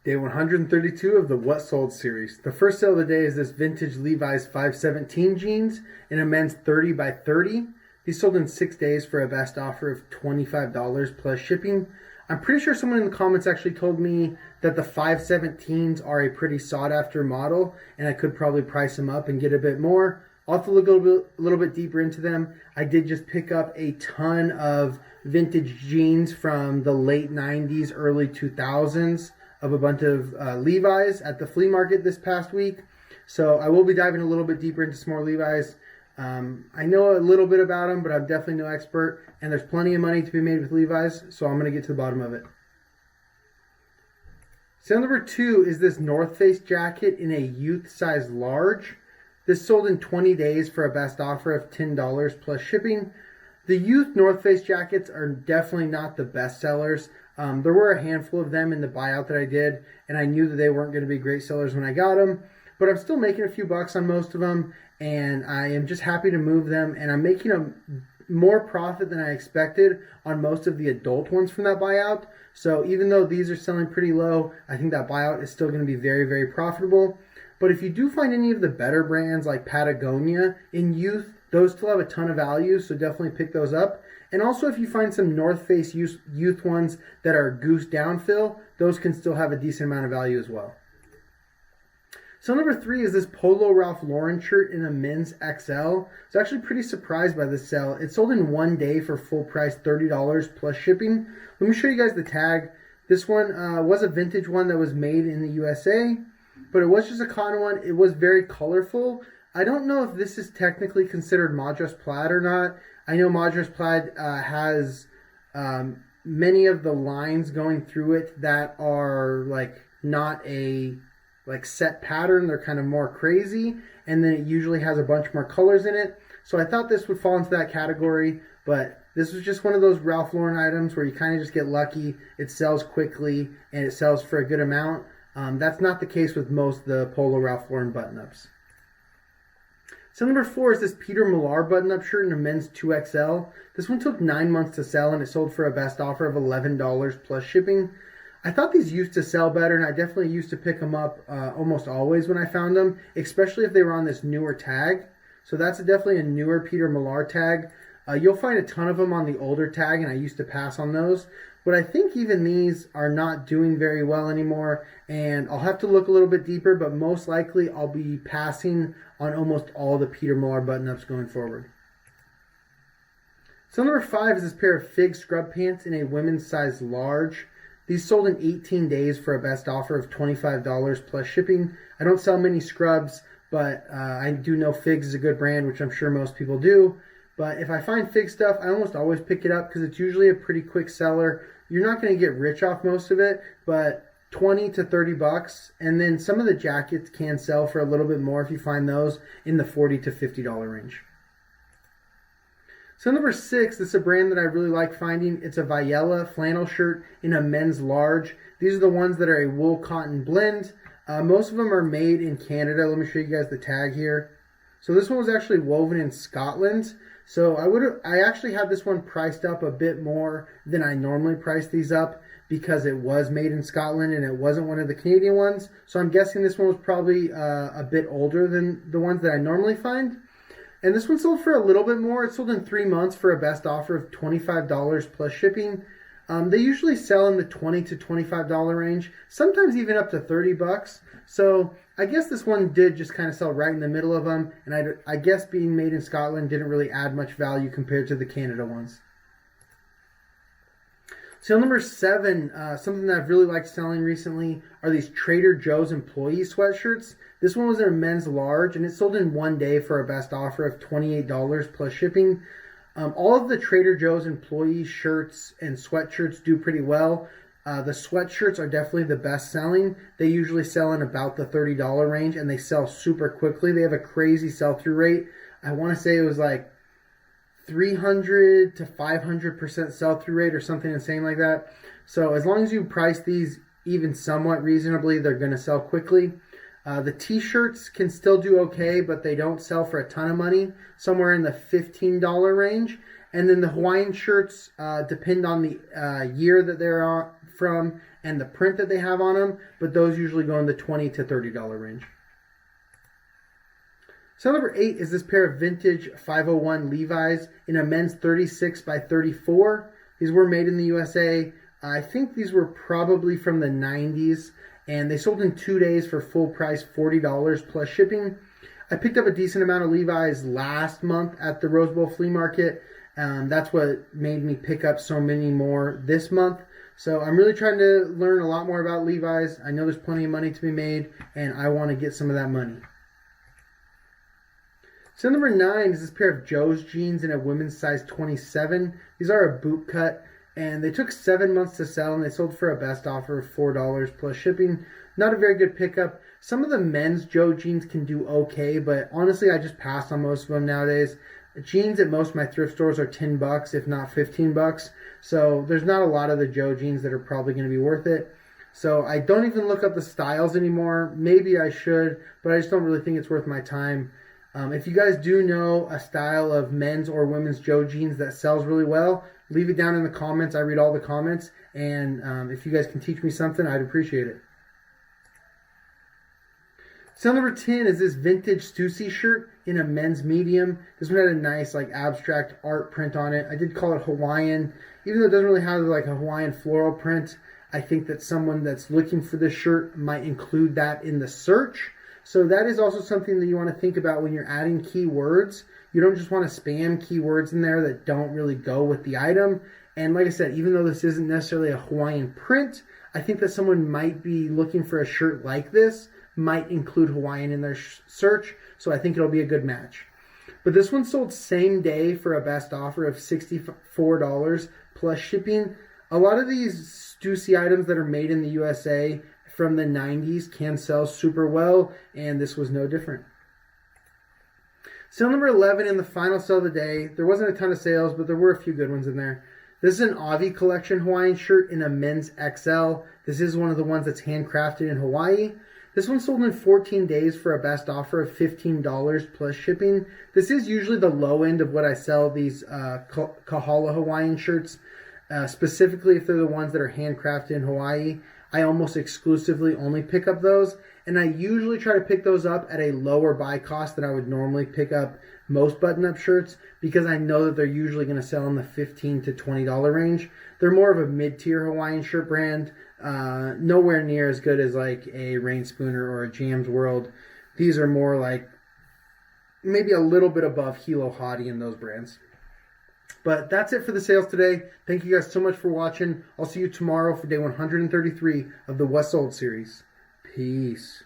Day 132 of the What Sold series. The first sale of the day is this vintage Levi's 517 jeans in a men's 30 by 30. These sold in 6 days for a best offer of $25 plus shipping. I'm pretty sure someone in the comments actually told me that the 517s are a pretty sought after model and I could probably price them up and get a bit more. I'll have to look a little bit deeper into them. I did just pick up a ton of vintage jeans from the late 90s, early 2000s. Of a bunch of Levi's at the flea market this past week. So I will be diving a little bit deeper into some more Levi's. I know a little bit about them, but I'm definitely no expert. And there's plenty of money to be made with Levi's, so I'm going to get to the bottom of it. Sale number 2 is this North Face jacket in a youth size large. This sold in 20 days for a best offer of $10 plus shipping. The youth North Face jackets are definitely not the best sellers. There were a handful of them in the buyout that I did, and I knew that they weren't going to be great sellers when I got them, but I'm still making a few bucks on most of them, and I am just happy to move them, and I'm making a more profit than I expected on most of the adult ones from that buyout. So even though these are selling pretty low, I think that buyout is still going to be very, very profitable. But if you do find any of the better brands like Patagonia in youth, those still have a ton of value, so definitely pick those up. And also if you find some North Face youth ones that are goose down fill, those can still have a decent amount of value as well. So number 3 is this Polo Ralph Lauren shirt in a men's XL. I was actually pretty surprised by this sale. It sold in 1 day for full price $30 plus shipping. Let me show you guys the tag. This one was a vintage one that was made in the USA, but it was just a cotton one. It was very colorful. I don't know if this is technically considered Madras plaid or not. I know Madras plaid has many of the lines going through it that are like not a set pattern. They're kind of more crazy, and then it usually has a bunch more colors in it. So I thought this would fall into that category, but this was just one of those Ralph Lauren items where you kind of just get lucky. It sells quickly and it sells for a good amount. That's not the case with most of the Polo Ralph Lauren button-ups. So number 4 is this Peter Malar button-up shirt in a men's 2XL. This one took 9 months to sell, and it sold for a best offer of $11 plus shipping. I thought these used to sell better, and I definitely used to pick them up almost always when I found them, especially if they were on this newer tag. So that's definitely a newer Peter Malar tag. You'll find a ton of them on the older tag, and I used to pass on those. But I think even these are not doing very well anymore, and I'll have to look a little bit deeper, but most likely I'll be passing on almost all the Peter Malar button-ups going forward. So number 5 is this pair of Fig scrub pants in a women's size large. These sold in 18 days for a best offer of $25 plus shipping. I don't sell many scrubs, but I do know Figs is a good brand, which I'm sure most people do. But if I find Fig stuff, I almost always pick it up because it's usually a pretty quick seller. You're not going to get rich off most of it, but 20 to 30 bucks. And then some of the jackets can sell for a little bit more if you find those in the $40 to $50 range. So number 6, this is a brand that I really like finding. It's a Viella flannel shirt in a men's large. These are the ones that are a wool cotton blend. Most of them are made in Canada. Let me show you guys the tag here. So this one was actually woven in Scotland. So I actually had this one priced up a bit more than I normally price these up because it was made in Scotland and it wasn't one of the Canadian ones. So I'm guessing this one was probably a bit older than the ones that I normally find. And this one sold for a little bit more. It sold in 3 months for a best offer of $25 plus shipping. They usually sell in the $20 to $25 range, sometimes even up to 30 bucks. So I guess this one did just kind of sell right in the middle of them. And I guess being made in Scotland didn't really add much value compared to the Canada ones. Sale number 7, something that I've really liked selling recently are these Trader Joe's employee sweatshirts. This one was in a men's large, and it sold in 1 day for a best offer of $28 plus shipping. All of the Trader Joe's employee shirts and sweatshirts do pretty well. The sweatshirts are definitely the best selling. They usually sell in about the $30 range, and they sell super quickly. They have a crazy sell-through rate. I want to say it was like 300 to 500% sell-through rate or something insane like that. So as long as you price these even somewhat reasonably, they're going to sell quickly. The t-shirts can still do okay, but they don't sell for a ton of money, somewhere in the $15 range. And then the Hawaiian shirts depend on the year that they're from and the print that they have on them, but those usually go in the $20 to $30 range. So number 8 is this pair of vintage 501 Levi's in a men's 36 by 34. These were made in the USA. I think these were probably from the 90s, and they sold in 2 days for full price $40 plus shipping. I picked up a decent amount of Levi's last month at the Rose Bowl flea market. That's what made me pick up so many more this month. So I'm really trying to learn a lot more about Levi's. I know there's plenty of money to be made, and I want to get some of that money. So number 9 is this pair of Joe's jeans in a women's size 27. These are a boot cut, and they took 7 months to sell, and they sold for a best offer of $4 plus shipping. Not a very good pickup. Some of the men's Joe jeans can do okay, but honestly, I just passed on most of them nowadays. Jeans at most of my thrift stores are $10, if not $15. So there's not a lot of the Joe jeans that are probably going to be worth it. So I don't even look up the styles anymore. Maybe I should, but I just don't really think it's worth my time. If you guys do know a style of men's or women's Joe jeans that sells really well, leave it down in the comments. I read all the comments, and if you guys can teach me something, I'd appreciate it. So number 10 is this vintage Stuy Shirt in a men's medium. This one had a nice abstract art print on it. I did call it Hawaiian. Even though it doesn't really have a Hawaiian floral print, I think that someone that's looking for this shirt might include that in the search. So that is also something that you want to think about when you're adding keywords. You don't just want to spam keywords in there that don't really go with the item. And like I said, even though this isn't necessarily a Hawaiian print, I think that someone might be looking for a shirt like this, might include Hawaiian in their search. So I think it'll be a good match. But this one sold same day for a best offer of $64 plus shipping. A lot of these Stussy items that are made in the USA from the 90s can sell super well, and this was no different. Sale number 11 and the final sale of the day. There wasn't a ton of sales, but there were a few good ones in there. This is an Avi collection Hawaiian shirt in a men's XL. This is one of the ones that's handcrafted in Hawaii. This one sold in 14 days for a best offer of $15 plus shipping. This is usually the low end of what I sell these Kahala Hawaiian shirts, specifically if they're the ones that are handcrafted in Hawaii. I almost exclusively only pick up those, and I usually try to pick those up at a lower buy cost than I would normally pick up most button-up shirts, because I know that they're usually going to sell in the $15 to $20 range. They're more of a mid-tier Hawaiian shirt brand, nowhere near as good as a Rain Spooner or a Jam's World. These are more maybe a little bit above Hilo Hottie in those brands. But that's it for the sales today. Thank you guys so much for watching. I'll see you tomorrow for day 133 of the What's Sold series. Peace.